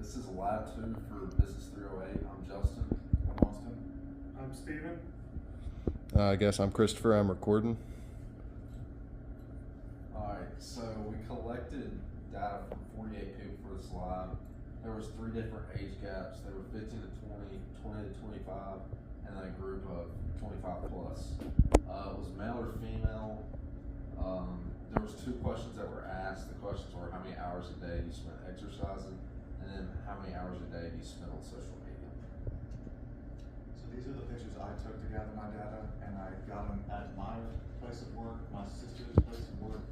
This is Lab 2 for Business 308. I'm Justin. Austin. I'm Steven. I guess I'm Christopher. I'm recording. Alright, so we collected data from 48 people for this lab. There was 3 different age gaps. They were 15 to 20, 20 to 25, and then a group of 25 plus. It was male or female. There was 2 questions that were asked. The questions were how many hours a day do you spend exercising, and then how many hours a day do you spend on social media. So these are the pictures I took to gather my data, and I got them at my place of work, my sister's place of work,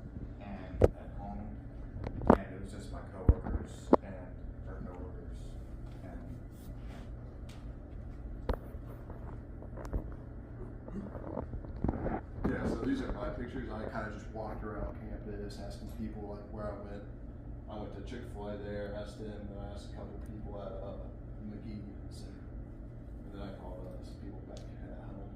and at home. And it was just my coworkers and her coworkers. And yeah, so these are my pictures. I kind of just walked around campus asking people like where I went. I went to Chick-fil-A there, asked them, and I asked a couple people at McGee's, and then I called some people back at home.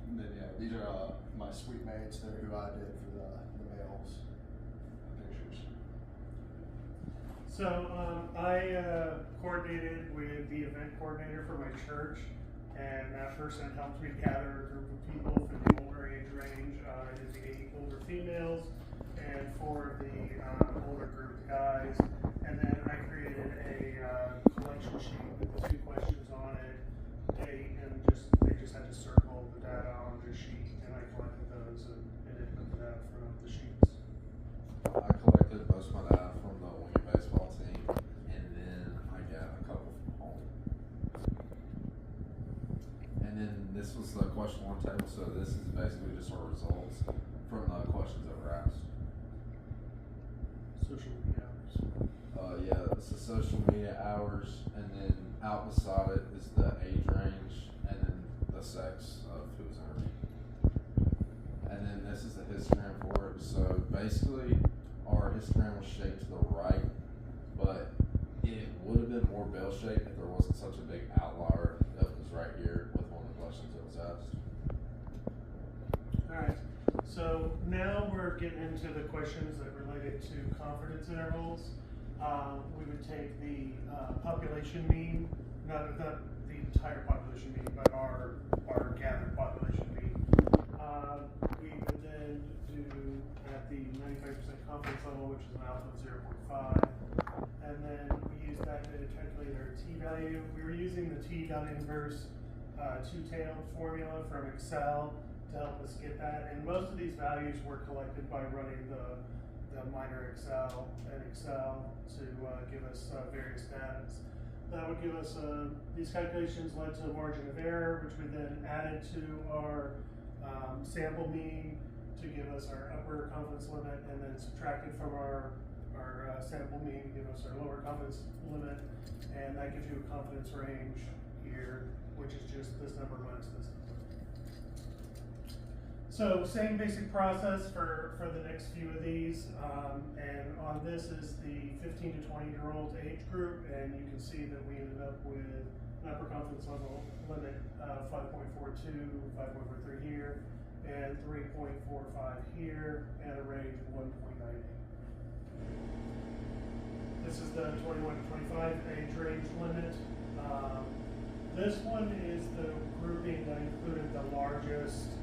And then yeah, these are my suite mates. They're who I did for the males pictures. So I coordinated with the event coordinator for my church, and that person helped me gather a group of people for the older age range. I did the 8 older females and 4 of the older group guys, and then I created a collection sheet with the 2 questions on it, date, and they just had to circle the data on the sheet, and I collected those and input the data from the sheets. I collected most of my data from the Wing baseball team, and then I got a couple from home. And then this was the question 1 table, so this is basically just our results from the questions that were asked. Social media hours. Yeah, it's the social media hours, and then out beside it is the age range, and then the sex of who was interviewed. And then this is the histogram for it. So basically, our histogram was shaped to the right, but it would have been more bell-shaped if there wasn't such a big outlier that was right here with one of the questions that was asked. Alright, so now we're getting into the questions that related to confidence intervals. We would take the population mean, not the entire population mean, but our gathered population mean. We would then do at the 95% confidence level, which is an alpha of 0.5, and then we use that to calculate our t-value. We were using the t-inverse two-tailed formula from Excel to help us get that, and most of these values were collected by running the minor Excel to give us various data. That would give us these calculations led to a margin of error, which we then added to our sample mean to give us our upper confidence limit, and then subtracted from our sample mean to give us our lower confidence limit, and that gives you a confidence range here, which is just this number minus this number. So same basic process for the next few of these, and on this is the 15 to 20-year-old age group, and you can see that we ended up with an upper confidence level limit of 5.42, 5.43 here, and 3.45 here, and a range of 1.98. This is the 21 to 25 age range limit. This one is the grouping that included the largest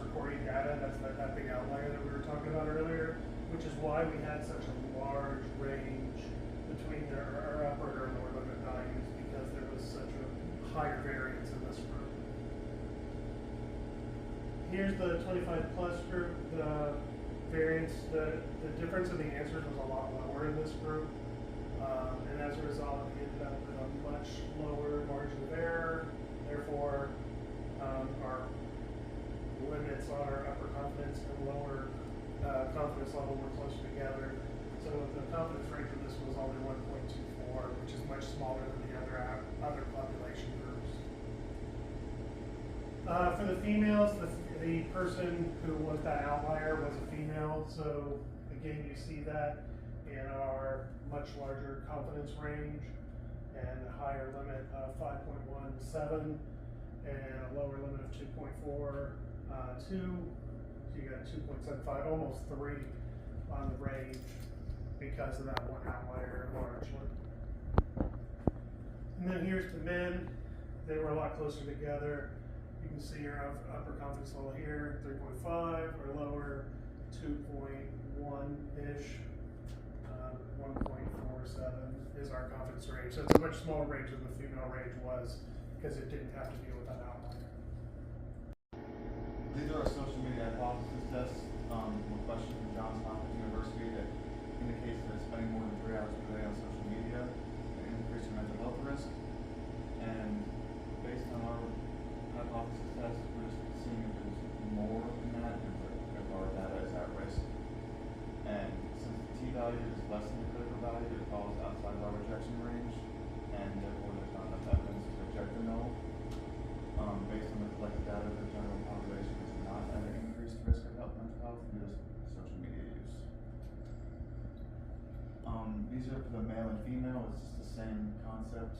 recording data. That's that big outlier that we were talking about earlier, which is why we had such a large range between our upper and lower limit values, because there was such a higher variance in this group. Here's the 25 plus group. The variance, the difference in the answers was a lot lower in this group, and as a result, we ended up with a much lower margin of error. Therefore, our limits on our upper confidence and lower confidence level were closer together. So the confidence range of this was only 1.24, which is much smaller than the other population groups. For the females, the person who was that outlier was a female. So again, you see that in our much larger confidence range and a higher limit of 5.17 and a lower limit of 2.42. you got 2.75, almost 3 on the range because of that one outlier largely. And then here's the men. They were a lot closer together. You can see your upper confidence level here, 3.5 or lower, 2.1-ish, 1.47 is our confidence range. So it's a much smaller range than the female range was because it didn't have to deal with that outlier. These are our social media hypothesis tests. A question from Johns Hopkins University that indicates that spending more than 3 hours per day on social media can increase your mental health risk. And based on our hypothesis test, we're just seeing if there's more than that if our data is at risk. And since the t-value is less than the critical value, it falls outside of our rejection range, and therefore there's not enough evidence to reject the null. Based on the collected data, the general population is not at an increased risk of mental health due to social media use. These are for the male and female. It's just the same concept.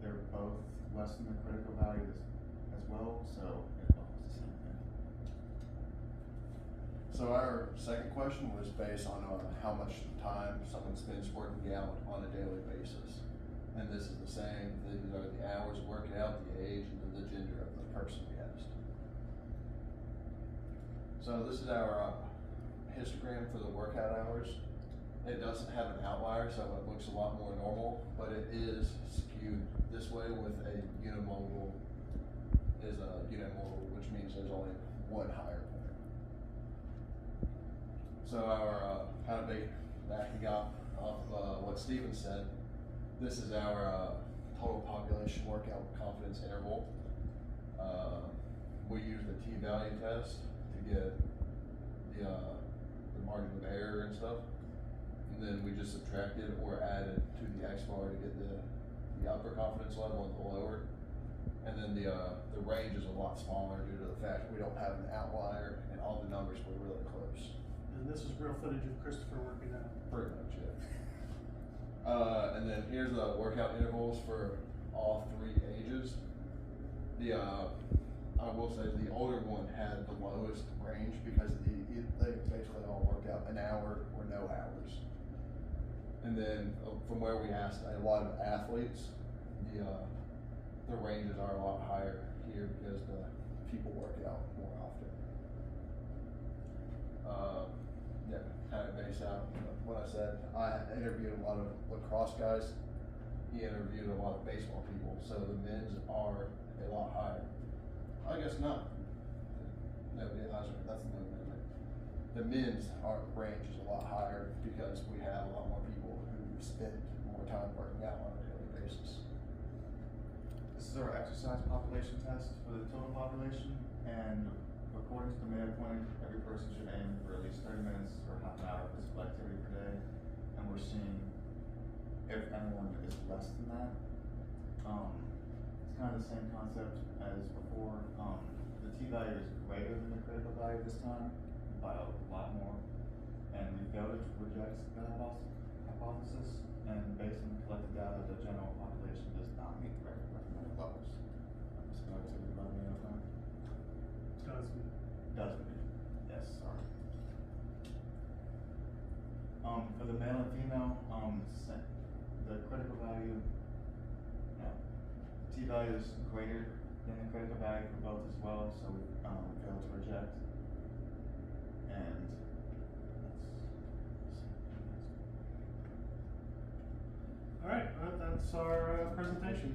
They're both less than the critical value as well, so it follows the same thing. So our second question was based on how much time someone spends working out on a daily basis. And this is the same. These are the hours worked out, the age, and then the gender of the person we asked. So this is our histogram for the workout hours. It doesn't have an outlier, so it looks a lot more normal, but it is skewed this way with a unimodal is a unimodal, which means there's only one higher point. So our kind of backing up off what Steven said, this is our total population workout confidence interval. We use the t-value test to get the margin of error and stuff. And then we just subtracted or added to the x-bar to get the upper confidence level and the lower. And then the range is a lot smaller due to the fact we don't have an outlier and all the numbers were really close. And this is real footage of Christopher working out. Pretty much it. And then here's the workout intervals for all 3 ages. I will say the older one had the lowest range because they basically all work out an hour or no hours. And then from where we asked a lot of athletes, the ranges are a lot higher here because the people work out more often. Yeah, kind of based out what I said. I interviewed a lot of lacrosse guys. He interviewed a lot of baseball people, so the men's are a lot higher. I guess not. No, that's no limit. The men's range is a lot higher because we have a lot more people who spend more time working out on a daily basis. This is our exercise population test for the total population, and according to the Mayo Clinic, every person should aim for at least 30 minutes or half an hour of physical activity per day, and we're seeing if anyone is less than that. It's kind of the same concept as before. The t-value is greater than the critical value this time by a lot more, and we failed to reject the hypothesis, and based on the collected data, the general population does not meet the recommended levels. Physical activity by the Mayo Clinic. Does meet. Yes, sorry. For the male and female, the critical value, no, t-value is greater than the critical value for both as well, so we failed to reject. And All right, that's our presentation.